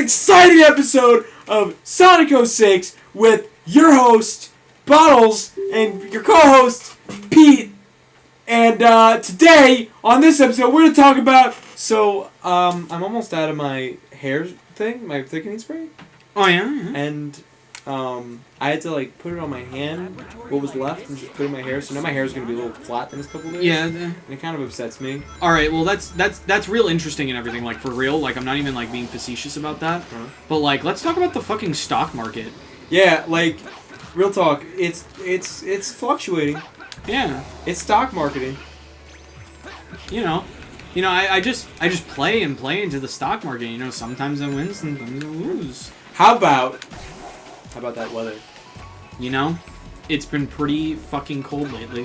exciting episode of Sonic 06 with your host, Bottles, and your co-host, Pete. And today, on this episode, we're going to talk about... So, I'm almost out of my hair thing, my thickening spray. Oh, yeah? And I had to, put it on my hand, what was left, and just put it in my hair. So now my hair is going to be a little flat the next couple of days. Yeah. And it kind of upsets me. Alright, well, that's real interesting and everything, for real. I'm not even, being facetious about that. Uh-huh. But, let's talk about the fucking stock market. Yeah, real talk, it's fluctuating. Yeah. It's stock marketing. I just play into the stock market. Sometimes I win, sometimes I lose. How about that weather? It's been pretty fucking cold lately.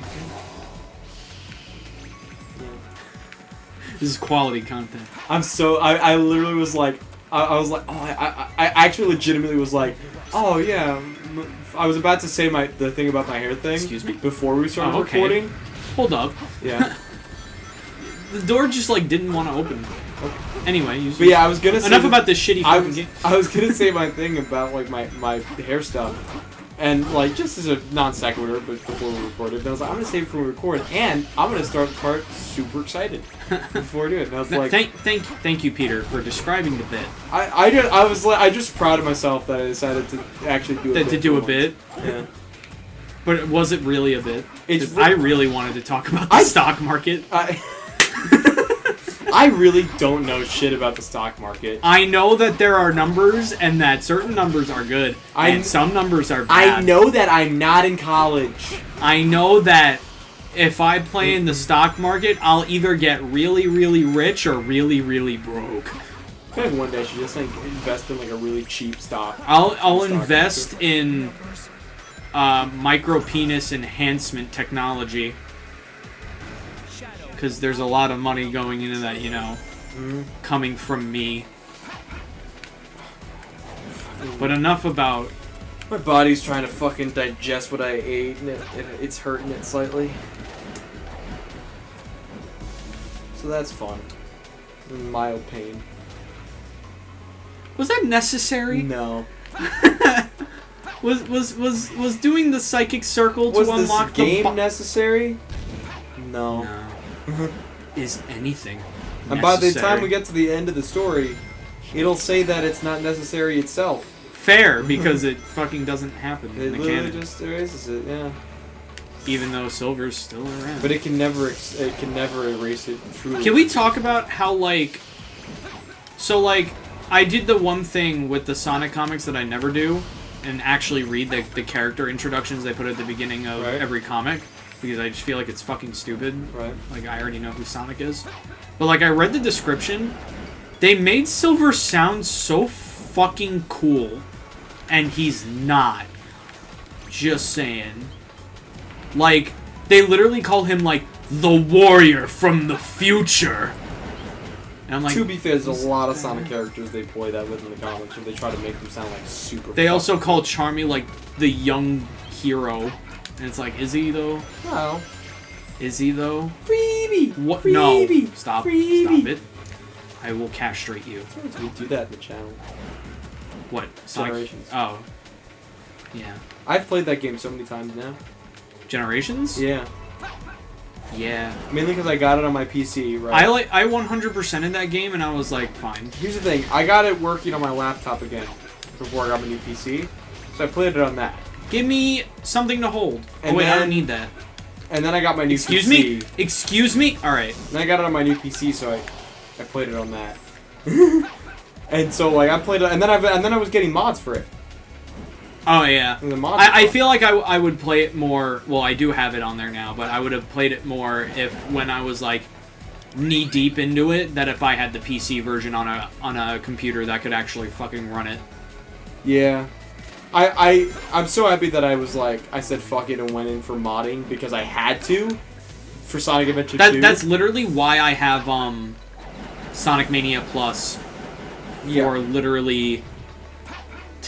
Yeah. This is quality content. I literally was like, I actually legitimately was like, oh yeah, I was about to say the thing about my hair thing. Excuse me? Before we started okay. recording. Hold up. Yeah. The door just didn't want to open. Okay. Anyway, but yeah, I was gonna say enough about this shitty fucking game. I was gonna say my thing about my hair stuff, and just as a non sequitur, but before we recorded, I was like, I'm gonna save it for when we record, and I'm gonna start the part super excited before we do it. And I was like, thank you, Peter, for describing the bit. I just proud of myself that I decided to actually do a bit. To do a bit. Yeah. But was it really a bit? I really wanted to talk about the stock market. I really don't know shit about the stock market. I know that there are numbers, and that certain numbers are good, and some numbers are bad. I know that I'm not in college. I know that if I play in the stock market, I'll either get really, really rich or really, really broke. I feel like one day I should just invest in a really cheap stock. I'll invest in micro penis enhancement technology. Because there's a lot of money going into that, coming from me. But enough about... My body's trying to fucking digest what I ate, and it's hurting it slightly. So that's fun. Mild pain. Was that necessary? No. Was doing the psychic circle to unlock the game necessary? No. Is anything necessary? And by the time we get to the end of the story, it'll say that it's not necessary itself. Fair, because it fucking doesn't happen in the canon. It literally just erases it, yeah. Even though Silver's still around. But it can never erase it truly. Can we talk about how, So, I did the one thing with the Sonic comics that I never do, and actually read the character introductions they put at the beginning of every comic. Because I just feel like it's fucking stupid. Right. I already know who Sonic is. But, I read the description. They made Silver sound so fucking cool. And he's not. Just saying. They literally call him, the warrior from the future. And I'm to be fair, there's a lot of Sonic characters they play that with in the comics, and they try to make them sound super They also call Charmy, the young hero. And it's is he, though? No. Is he, though? Freebie! What? Freebie! No. Stop. Freebie! Stop it. I will castrate you. We do that in the channel. What? Generations. Oh. Yeah. I've played that game so many times now. Generations? Yeah. Yeah. Mainly because I got it on my PC, right? I 100% in that game, and I was fine. Here's the thing. I got it working on my laptop again before I got my new PC. So I played it on that. Give me something to hold. And I don't need that. And then I got my new PC. PC. Excuse me? Alright. Then I got it on my new PC, so I played it on that. And so I played it, and then I was getting mods for it. Oh yeah. And the mods I feel like I would play it more. Well, I do have it on there now, but I would have played it more when I was knee deep into it. That if I had the PC version on a computer that could actually fucking run it. Yeah. I'm so happy that I was I said fuck it and went in for modding because I had to for Sonic Adventure 2. That's literally why I have Sonic Mania Plus for literally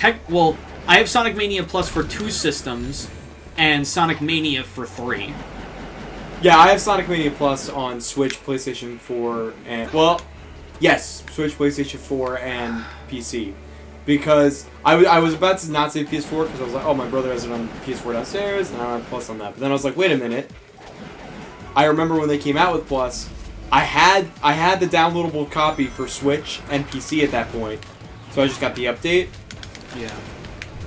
I have Sonic Mania Plus for 2 systems and Sonic Mania for 3. Yeah, I have Sonic Mania Plus on Switch, PlayStation 4, and Yes, Switch, PlayStation 4, and PC. Because I was about to not say PS4 because I was like, oh, my brother has it on PS4 downstairs, and I don't have Plus on that. But then I was like, wait a minute. I remember when they came out with Plus, I had the downloadable copy for Switch and PC at that point, so I just got the update. Yeah.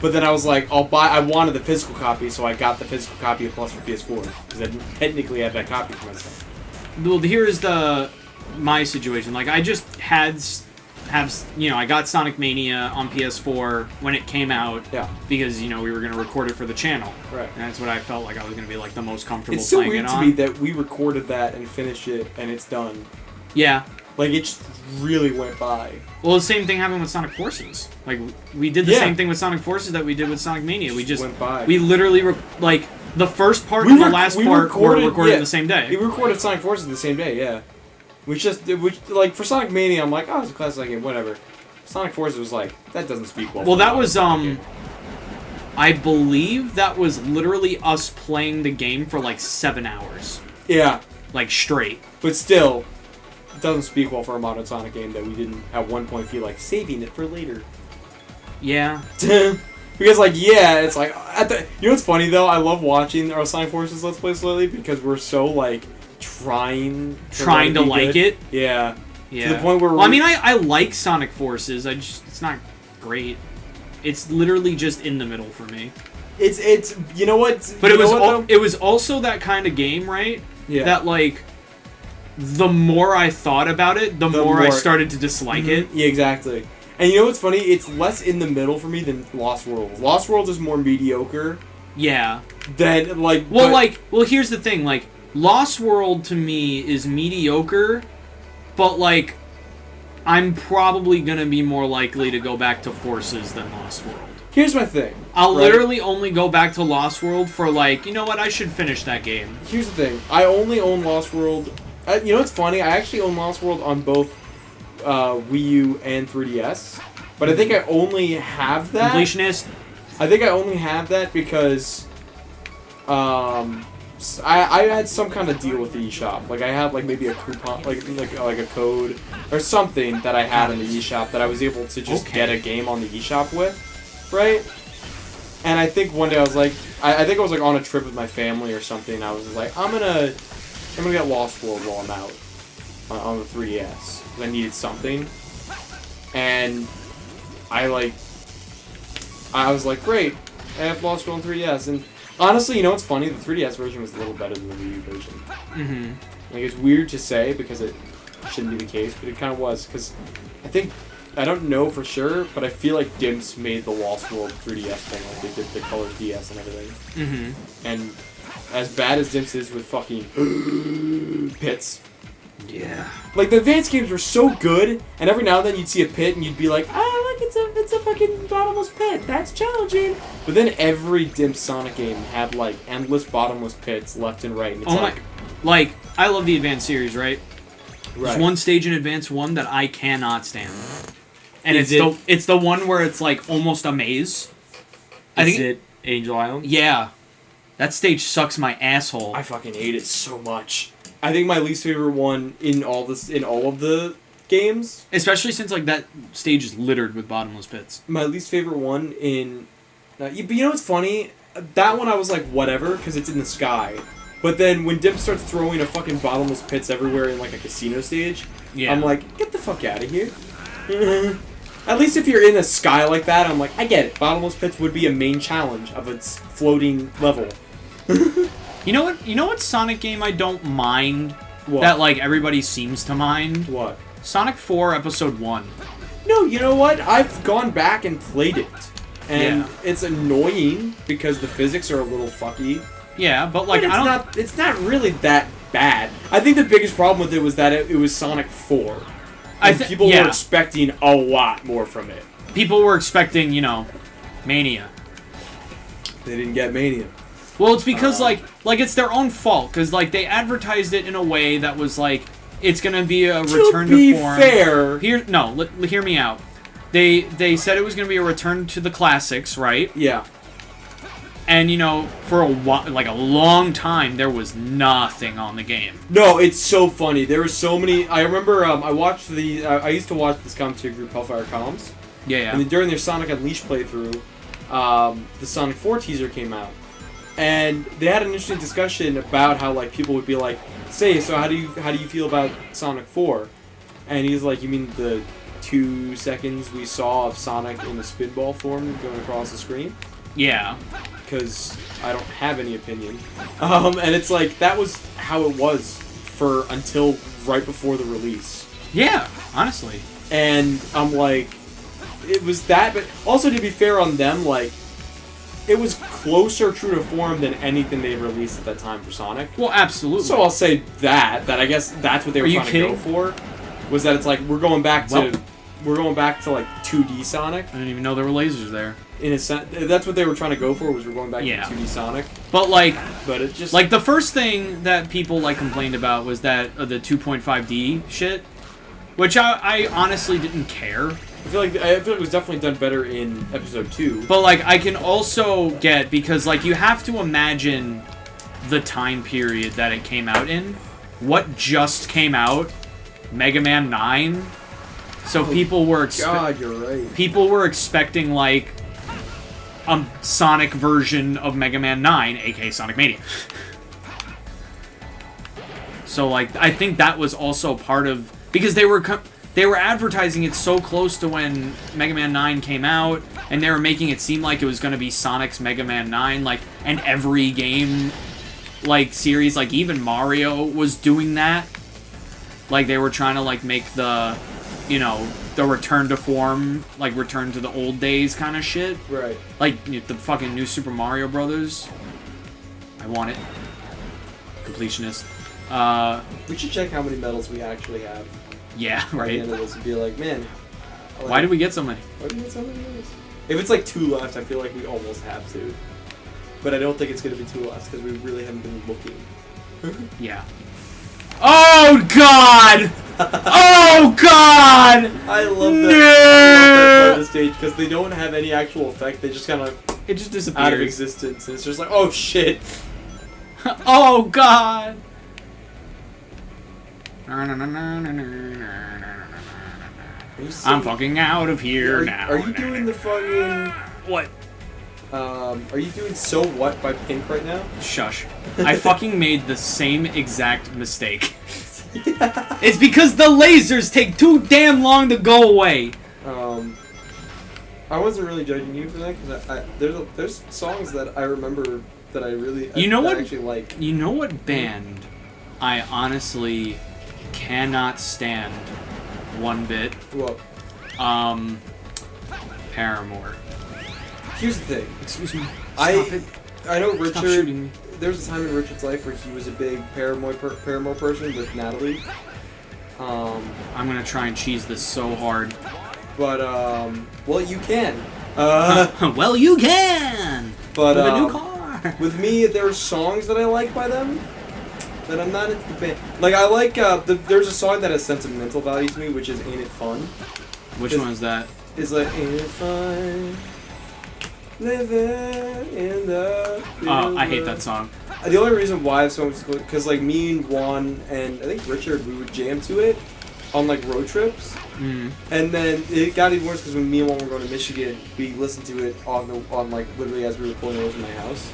But then I was like, I wanted the physical copy, so I got the physical copy of Plus for PS4 because I technically had that copy for myself. Well, here's my situation. Like, I just I got Sonic Mania on PS4 when it came out. Yeah. Because, we were going to record it for the channel. Right. And that's what I felt like I was going to be, like, the most comfortable it's so playing weird it to on. me that we recorded that and finished it and it's done. Yeah. Like, it just really went by. Well, the same thing happened with Sonic Forces. Like, we did the same thing with Sonic Forces that we did with Sonic Mania. We just went by. We literally, the first part and the last part were recorded the same day. We recorded Sonic Forces the same day, yeah. Like, for Sonic Mania, I'm like, oh, it's a classic game, whatever. Sonic Forces was like, that doesn't speak well. Well, that was, I believe that was literally us playing the game for, like, 7 hours. Yeah. Like, straight. But still, it doesn't speak well for a modern Sonic game that we didn't, at one point, feel like saving it for later. Yeah. Because, like, yeah, it's like, you know what's funny, though? I love watching our Sonic Forces Let's Plays lately because we're so, like, trying to like it. Yeah. Yeah. To the point where I mean, I like Sonic Forces. it's not great. It's literally just in the middle for me. It's you know what? But it was also that kind of game, right? Yeah. That, like, the more I thought about it, the more I started to dislike it. Yeah, exactly. And you know what's funny? It's less in the middle for me than Lost World. Lost World is more mediocre. Yeah. Than, like... Well, here's the thing. Like, Lost World, to me, is mediocre, but, like, I'm probably gonna be more likely to go back to Forces than Lost World. Here's my thing. I'll literally only go back to Lost World for, like, you know what, I should finish that game. Here's the thing. I only own Lost World... you know what's funny? I actually own Lost World on both Wii U and 3DS. But I think I only have that... Completionist? I think I only have that because... I had some kind of deal with the eShop. Like, I had, like, maybe a coupon, like a code or something that I had in the eShop that I was able to just get a game on the eShop with, right? And I think one day I was like, I think I was, like, on a trip with my family or something. I was like, I'm gonna get Lost World while I'm out on the 3DS. Because I needed something. And I was like, great, I have Lost World on 3DS. And honestly, you know what's funny? The 3DS version was a little better than the Wii U version. Mm-hmm. Like, it's weird to say because it shouldn't be the case, but it kind of was. Because I don't know for sure, but I feel like Dimps made the Lost World 3DS thing. Like, they did the Color DS and everything. Mm-hmm. And as bad as Dimps is with fucking pits. Yeah. Like, the advanced games were so good, and every now and then you'd see a pit and you'd be like, look, it's a fucking bottomless pit. That's challenging. But then every Dimps Sonic game had, like, endless bottomless pits left and right. And it's like, I love the Advanced series, right? Right. There's one stage in Advance 1 that I cannot stand. And it's the one where it's, like, almost a maze. Is it Angel Island? Yeah. That stage sucks my asshole. I fucking hate it so much. I think my least favorite one in all of the games. Especially since, like, that stage is littered with bottomless pits. My least favorite one in... but you know what's funny? That one I was like, whatever, because it's in the sky. But then when Dim starts throwing a fucking bottomless pits everywhere in, like, a casino stage, I'm like, get the fuck out of here. At least if you're in a sky like that, I'm like, I get it. Bottomless pits would be a main challenge of its floating level. You know what Sonic game I don't mind? What? That, like, everybody seems to mind? What? Sonic 4 Episode 1. No, you know what? I've gone back and played it. And it's annoying because the physics are a little fucky. Yeah, but, like, it's not really that bad. I think the biggest problem with it was that it was Sonic 4. And people were expecting a lot more from it. People were expecting, Mania. They didn't get Mania. Well, it's because, like it's their own fault. Because, like, they advertised it in a way that was, like, it's going to be a return to form. To be fair... Hear me out. They said it was going to be a return to the classics, right? Yeah. And you know, for a while, like a long time, there was nothing on the game. No, it's so funny. There were so many. I remember I watched I used to watch this commentary group, Hellfire Comms. Yeah, yeah. And then during their Sonic Unleashed playthrough, the Sonic 4 teaser came out. And they had an interesting discussion about how like people would be like, "Say, so how do you feel about Sonic 4?" And he's like, "You mean the 2 seconds we saw of Sonic in the spinball form going across the screen?" Yeah. Because I don't have any opinion. And it's like, that was how it was for until right before the release. Yeah, honestly. And I'm like, it was that, but also to be fair on them, like, it was closer true to form than anything they released at that time for Sonic. Well, absolutely. So I'll say that I guess that's what they were trying to go for, was that it's like, we're going back to like 2D Sonic. I didn't even know there were lasers there. In a sense, that's what they were trying to go for, was we're going back to 2D Sonic. But like, it just like the first thing that people like complained about was that the 2.5D shit, which I honestly didn't care. I feel like it was definitely done better in episode 2. But like, I can also get, because like you have to imagine the time period that it came out in. What just came out? Mega Man 9. So people were God, you're right. People were expecting like a Sonic version of Mega Man 9, aka Sonic Mania. So like, I think that was also part of, because they were advertising it so close to when Mega Man 9 came out, and they were making it seem like it was going to be Sonic's Mega Man 9, like, and every game like series, like even Mario was doing that. Like they were trying to like make the, you know, the return to form, like return to the old days kind of shit. Right. Like the fucking new Super Mario Brothers. I want it. Completionist. We should check how many medals we actually have. Yeah, By right. the end of this and be like, man, Why did we get so many? Why did we get so many medals? If it's like 2 left, I feel like we almost have to. But I don't think it's going to be 2 left because we really haven't been looking. Yeah. Oh God! Oh God! I love that part of the stage because they don't have any actual effect. They just kind of It just disappears. out of existence. And it's just like, oh shit! Oh God! I'm fucking out of here now. Are you doing the fucking... What? Are you doing So What by Pink right now? Shush. I fucking made the same exact mistake. It's because the lasers take too damn long to go away. I wasn't really judging you for that because there's songs that I remember that I really actually like. You know what band I honestly cannot stand one bit? What? Paramore. Here's the thing. Excuse me. I know Stop Richard. shooting me. There was a time in Richard's life where he was a big Paramore person with Natalie. I'm gonna try and cheese this so hard. But well, you can. Well, you can. But with a new car. With me, there are songs that I like by them that I'm not into the band. Like I like there's a song that has sentimental value to me, which is "Ain't It Fun." Which one is that? It's like "Ain't It Fun." Living in the I hate that song. The only reason why I have so much because like me and Juan and I think Richard, we would jam to it on like road trips. And then it got even worse because when me and Juan were going to Michigan, we listened to it on like literally as we were pulling over to my house.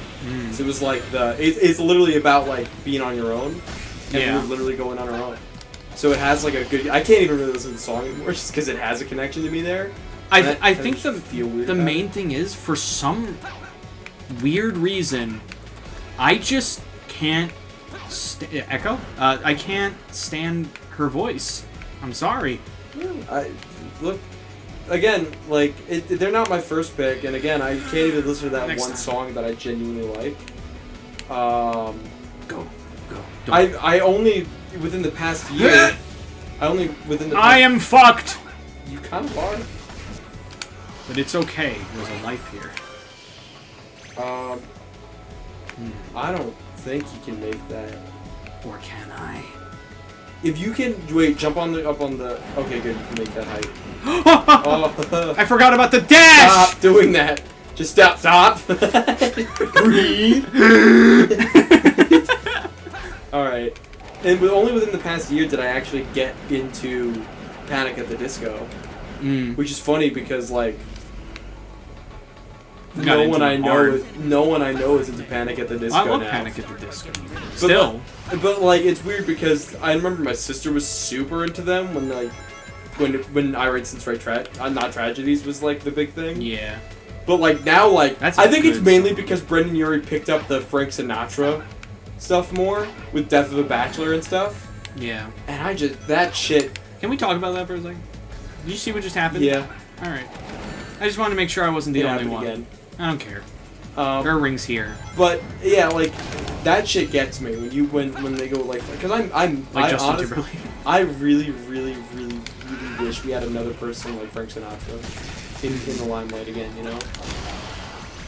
So it was like it's literally about like being on your own, and we were literally going on our own. So it has like a good. I can't even really listen to the song anymore just because it has a connection to me there. I think the main thing is, for some weird reason, I just can't Echo? I can't stand her voice. I'm sorry. Look, again, like they're not my first pick, and again, I can't even listen to that one song that I genuinely like. Go. I only within the past year. I am fucked. You kind of are. But it's okay. There's a life here. I don't think you can make that. Or can I? If you can jump up on the. Okay, good. You can make that height. I forgot about the dash. Stop doing that. Just stop. Breathe. Alright. And only within the past year did I actually get into Panic at the Disco. Which is funny because, like, no one I know is into Panic at the Disco now. I love Panic at the Disco. Still. But like, it's weird because I remember my sister was super into them when, like, when I Write Since Write Not Tragedies was, like, the big thing. Yeah. But, like, now, like, I think it's mainly song. because Brendan Urie picked up the Frank Sinatra stuff more with Death of a Bachelor and stuff. Yeah. And that shit. Can we talk about that for a second? Did you see what just happened? Yeah. Alright. I just wanted to make sure I wasn't the only one. Again. I don't care. There are rings here. But yeah, like that shit gets me when they go like, because I really wish we had another person like Frank Sinatra in the limelight again. You know.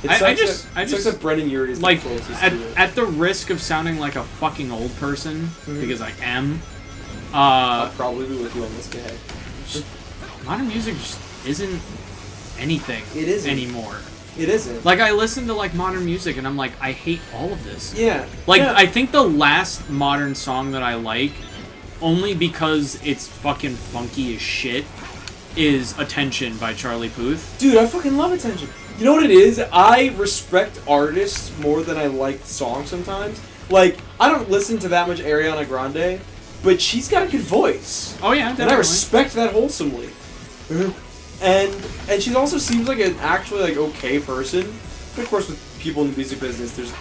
I just that Brendan Urie is like the closest to it. at the risk of sounding like a fucking old person because I am. I'll probably be with you on this guy. Modern music just isn't anything. It isn't anymore. It isn't. Like, I listen to, like, modern music, and I'm like, I hate all of this. Yeah. Like, I think the last modern song that I like, only because it's fucking funky as shit, is Attention by Charlie Puth. Dude, I fucking love Attention. You know what it is? I respect artists more than I like songs sometimes. Like, I don't listen to that much Ariana Grande, but she's got a good voice. Oh, yeah, definitely. And I respect that wholesomely. And she also seems like an actually like okay person. But of course, with people in the music business, there's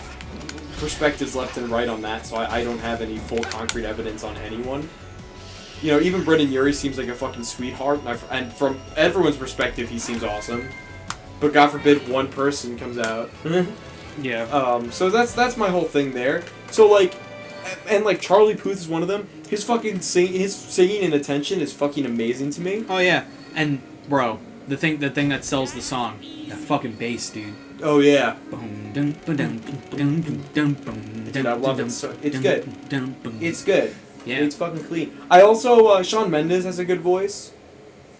perspectives left and right on that, so I don't have any full concrete evidence on anyone. You know, even Brendan Urie seems like a fucking sweetheart, and from everyone's perspective, he seems awesome. But God forbid one person comes out. Yeah. So that's my whole thing there. So like, and like Charlie Puth is one of them. His singing and Attention is fucking amazing to me. Oh yeah, and bro, the thing that sells the song, that fucking bass, dude. Oh yeah. Dude, I love it. So it's good. It's good. Yeah. It's fucking clean. I also Shawn Mendes has a good voice.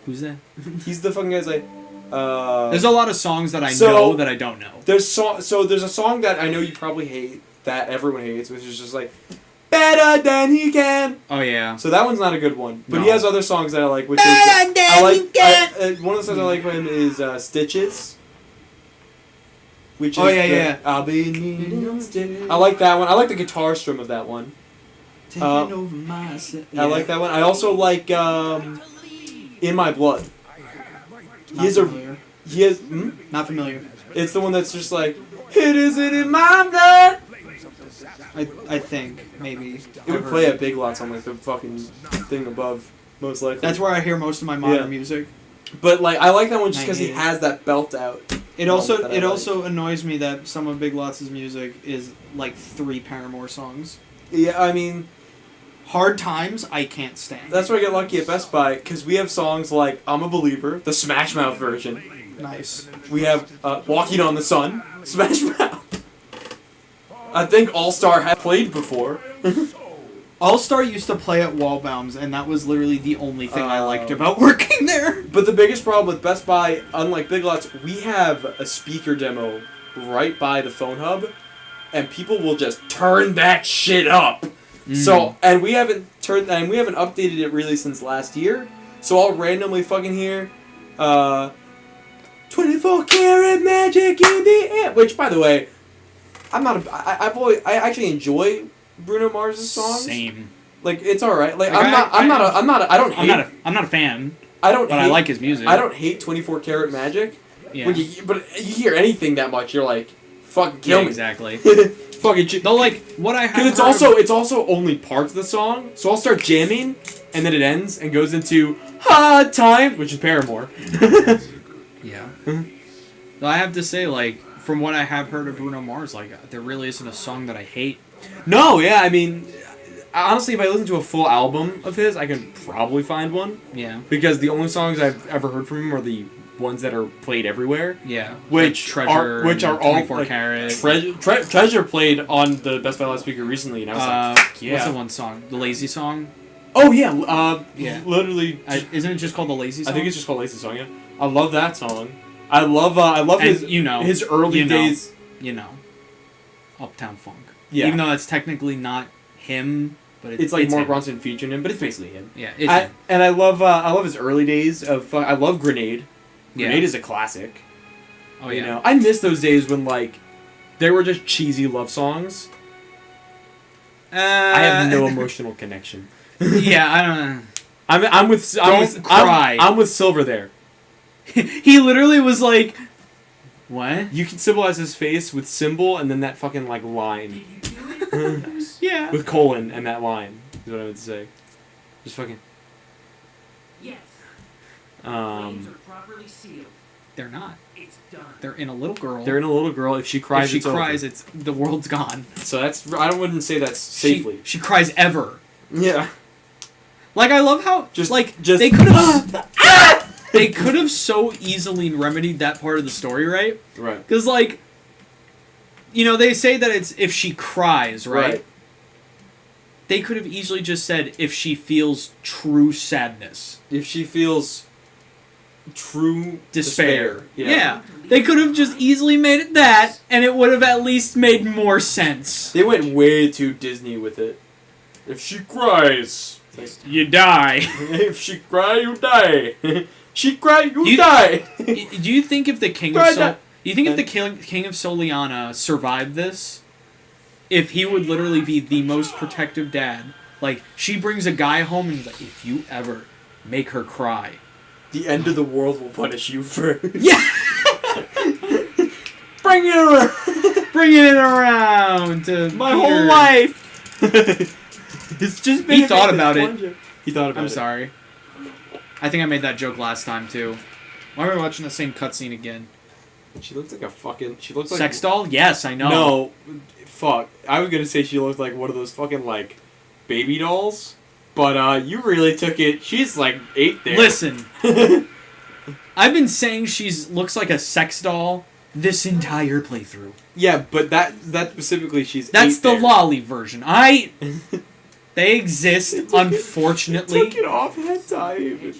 Who's that? He's the fucking guy's like. There's a lot of songs that I know that I don't know. There's a song that I know you probably hate that everyone hates, which is just like Better Than He Can. Oh yeah. So that one's not a good one, but No. he has other songs that I like. Which is Better Than He Can. one of the songs I like by him is Stitches. Which is yeah. I'll be needing stitches. I like that one. I like the guitar strum of that one. Taking over myself. I like that one. I also like In My Blood. He has. Not familiar. It's the one that's just like, it isn't in my blood. I think maybe It would play at Big Lots on like the fucking thing above, most likely. that's where I hear most of my modern music. But like, I like that one just because he has that belt out. It also annoys me that some of Big Lots' music is like 3 Paramore songs. Yeah, I mean, Hard Times I can't stand. that's where I get lucky at Best Buy because we have songs like I'm a Believer, the Smash Mouth version. Nice. We have Walking on the Sun, Smash Mouth. I think All Star had played before. All Star used to play at Wallbounds, and that was literally the only thing I liked about working there. But the biggest problem with Best Buy, unlike Big Lots, we have a speaker demo right by the phone hub, and people will just turn that shit up. So, and we haven't updated it really since last year. So I'll randomly fucking hear 24 karat magic in the air, which by the way, I actually enjoy Bruno Mars's songs. Same. Like it's all right. Like I'm not a fan. But I like his music. I don't hate 24 karat magic. Yeah. But you hear anything that much, you're like, fuck, kill me. Exactly. Fucking. Though, like, what I have. Because it's also only parts of the song, so I'll start jamming, and then it ends and goes into Hard Times, which is Paramore. Yeah. Though I have to say, like, from what I have heard of Bruno Mars, like, there really isn't a song that I hate. No, yeah, I mean, honestly, if I listen to a full album of his, I can probably find one. Yeah. Because the only songs I've ever heard from him are the ones that are played everywhere. Yeah. Which like are all 24 like, karat. Treasure played on the Best Buy Loudspeaker recently, and I was like, fuck yeah. What's the one song? The Lazy Song? Oh yeah, yeah. Literally. Isn't it just called the Lazy Song? I think it's just called Lazy Song. Yeah. I love that song. I love And, his his early days. Uptown Funk. Yeah. Even though that's technically not him, but It's like Mark him. Ronson featuring him, but it's basically him. Yeah, it's him. And I love his early days of I love Grenade. Yeah. Grenade is a classic. Oh You yeah. know, I miss those days when like there were just cheesy love songs. I have no emotional connection. Yeah, I don't know. I'm with cry. I'm with Silver there. He literally was like, "What?" You can symbolize his face with symbol and then that fucking like line Yeah. with colon and that line is what I would say. Just fucking. Yes. Claims are properly sealed. They're not. It's done. They're in a little girl. They're in a little girl. If she cries, if she it's cries, over. it's the world's gone. So that's I wouldn't say that's safely. She cries ever. Yeah. Like I love how Just they could have they could have so easily remedied that part of the story, right? Right. Because like, they say that it's if she cries, right? They could have easily just said if she feels true sadness. If she feels true Despair. Yeah. Yeah. They could have just easily made it that, and it would have at least made more sense. They went way too Disney with it. If she cries, You die. if she cry, you die. She cry, you die. Do you think if the king of Right, Sol- do you think if the king of Soliana survived this, if he would literally be the most protective dad? Like she brings a guy home and he's like, if you ever make her cry, The end of the world will punish you first. yeah, Bring it around. bringing it around to My Peter. whole life. It's just been He thought about it. He thought about it. I'm sorry. I think I made that joke last time too. Why are we watching the same cutscene again? She looks like a fucking. She looks like Sex doll? Yes, I know. No, fuck. I was gonna say she looked like one of those fucking like baby dolls, but you really took it. She's like 8 there. Listen, I've been saying looks like a sex doll this entire playthrough. Yeah, but that specifically, she's. That's 8 the there. lolly version. They exist, unfortunately. Took it off that time.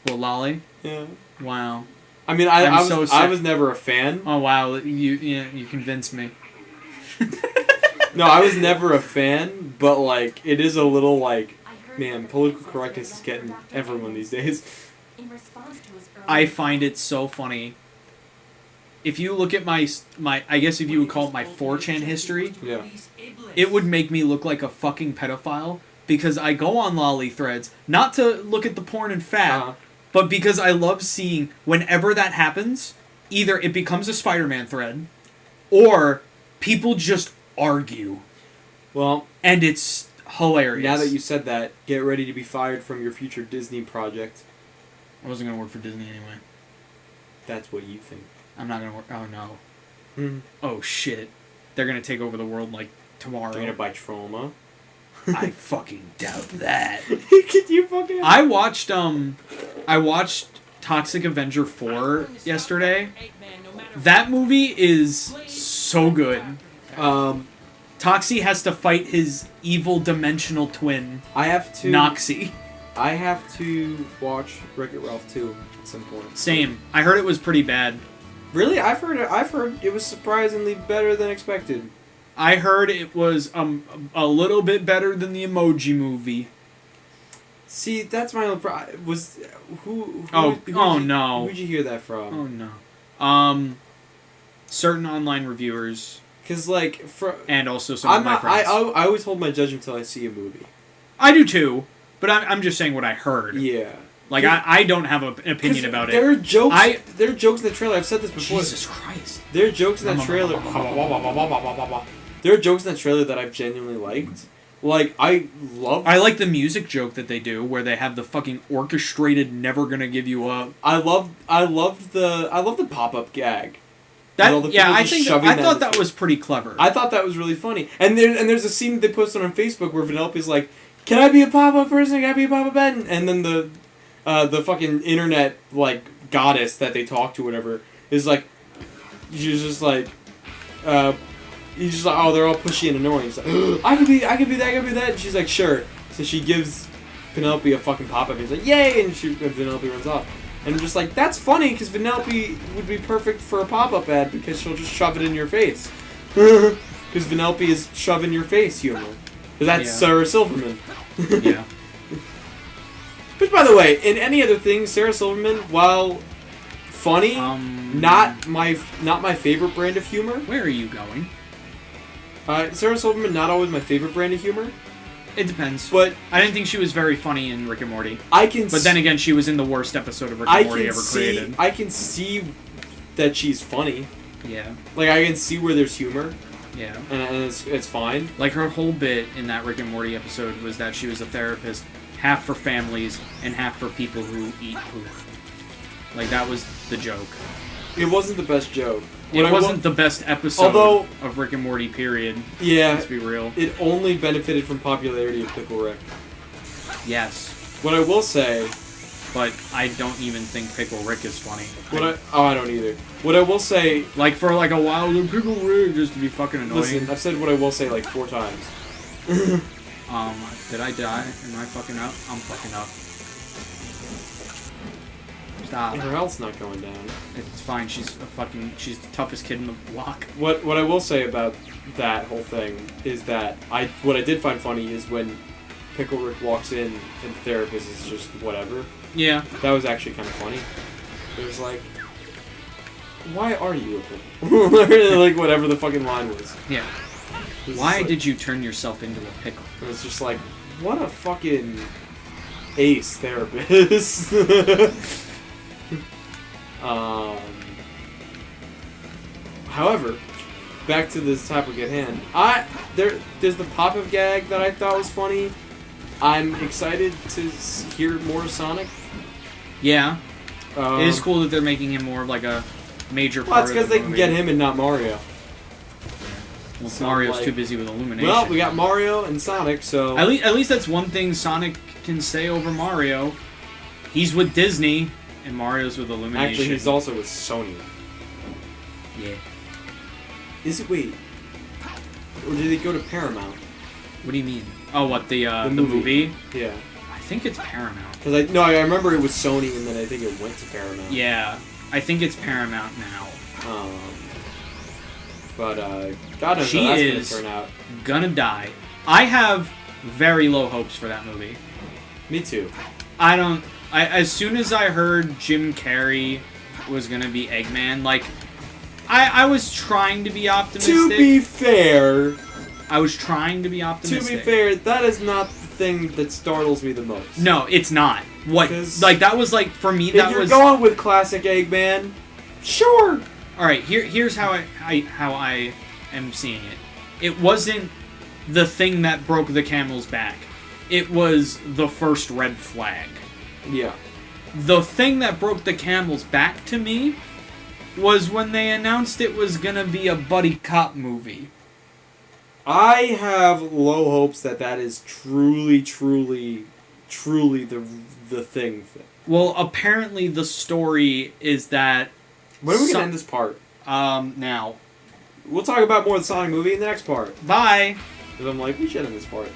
Well, lolly. Yeah. Wow. I mean, I'm I so was sick. I was never a fan. Oh wow, you convinced me. No, I was never a fan, but like it is a little like, man, political correctness is getting everyone these days. In response to his earlier I find it so funny. If you look at my I guess if you would call it my 4chan history, Yeah. it would make me look like a fucking pedophile because I go on lolly threads not to look at the porn and fat, Uh-huh. but because I love seeing whenever that happens, either it becomes a Spider-Man thread, or people just argue, Well, and it's hilarious. now that you said that, get ready to be fired from your future Disney project. I wasn't gonna work for Disney anyway. That's what you think. I'm not gonna work. Oh no. Hmm. Oh shit. They're gonna take over the world like tomorrow. Doing it by trauma. I fucking doubt that. Could you fucking? I watched Toxic Avenger 4 yesterday. That movie is so good. Toxie has to fight his evil dimensional twin, I have to. Noxie. I have to watch Wreck-It Ralph 2 at some point. Same. I heard it was pretty bad. Really, I've heard it was surprisingly better than expected. I heard it was a little bit better than the Emoji Movie. See, that's my own was who Oh no. Who'd you hear that from? Oh no. Certain online reviewers Because like and also some of my friends. I always hold my judgment until I see a movie. I do too, but I'm just saying what I heard. Yeah. Like I don't have an opinion about There it. are jokes. There are jokes in the trailer. I've said this before. Jesus Christ. There are jokes in that trailer. There are jokes in that trailer that I've genuinely liked. Like I like the music joke that they do, where they have the fucking orchestrated "never gonna give you up." I love the pop up gag. That all the yeah, people I just think shoving I that thought in that the- was pretty clever. I thought that was really funny. And there's a scene they posted on Facebook where Vanellope's like, "Can I be a pop up person? Can I be a pop up bed?" And then the fucking internet like goddess that they talk to, whatever, is like, she's just like, he's just like, oh, they're all pushy and annoying. He's like, I could be that, I could be that. And she's like, sure. So she gives Penelope a fucking pop up. He's like, yay! And Penelope runs off. And I'm just like, that's funny because Vanellope would be perfect for a pop-up ad because she'll just shove it in your face. Because Vanellope is shove in your face humor. Because that's Sarah Silverman. Yeah. Which, by the way, in any other thing, Sarah Silverman, while funny, not my favorite brand of humor. Where are you going? Sarah Silverman, not always my favorite brand of humor. It depends. But I didn't think she was very funny in Rick and Morty. But then again, she was in the worst episode of Rick and Morty ever created. I can see that she's funny. Yeah. Like, I can see where there's humor. Yeah. And it's fine. Like, her whole bit in that Rick and Morty episode was that she was a therapist, half for families and half for people who eat poop. Like, that was the joke. It wasn't the best joke. It wasn't the best episode of Rick and Morty, period. Yeah. Let's be real. It only benefited from popularity of Pickle Rick. Yes. What I will say... But I don't even think Pickle Rick is funny. I don't either. What I will say... Like, for like a while, Pickle Rick just to be fucking annoying. Listen, I've said what I will say like 4 times. Did I die? Am I fucking up? I'm fucking up. Stop. Her health's not going down. It's fine. She's the toughest kid in the block. What I will say about that whole thing is that what I did find funny is when Pickle Rick walks in and the therapist is just whatever. Yeah. That was actually kind of funny. It was like, why are you a pickle? Like whatever the fucking line was. Yeah. Why did you turn yourself into a pickle? It was just like, what a fucking ace therapist. Hehowever, back to this topic at hand. There's the pop-up gag that I thought was funny. I'm excited to hear more of Sonic. Yeah. It is cool that they're making him more of like a major part of the movie. Well, that's because they can get him and not Mario. Well, so Mario's too busy with Illumination. Well, we got Mario and Sonic, so... At least that's one thing Sonic can say over Mario. He's with Disney, and Mario's with Illumination. Actually, he's also with Sony. Yeah. Is it... Wait. Or did he go to Paramount? What do you mean? Oh, what, the movie? Yeah. I think it's Paramount. Because I remember it was Sony, and then I think it went to Paramount. Yeah. I think it's Paramount now. But, God knows how that's going to turn out. Gonna die. I have very low hopes for that movie. Me too. As soon as I heard Jim Carrey was gonna be Eggman, like, I was trying to be optimistic. To be fair... I was trying to be optimistic. To be fair, that is not the thing that startles me the most. No, it's not. What? Like, that was, like, for me, that was... If you're going with classic Eggman, sure! Alright, here's how I am seeing it. It wasn't the thing that broke the camel's back. It was the first red flag. Yeah. The thing that broke the camel's back to me was when they announced it was gonna be a buddy cop movie. I have low hopes that is truly the thing. Well, apparently the story is that... When are we going to end this part? Now. We'll talk about more of the Sonic movie in the next part. Bye! Because I'm like, we should end this part.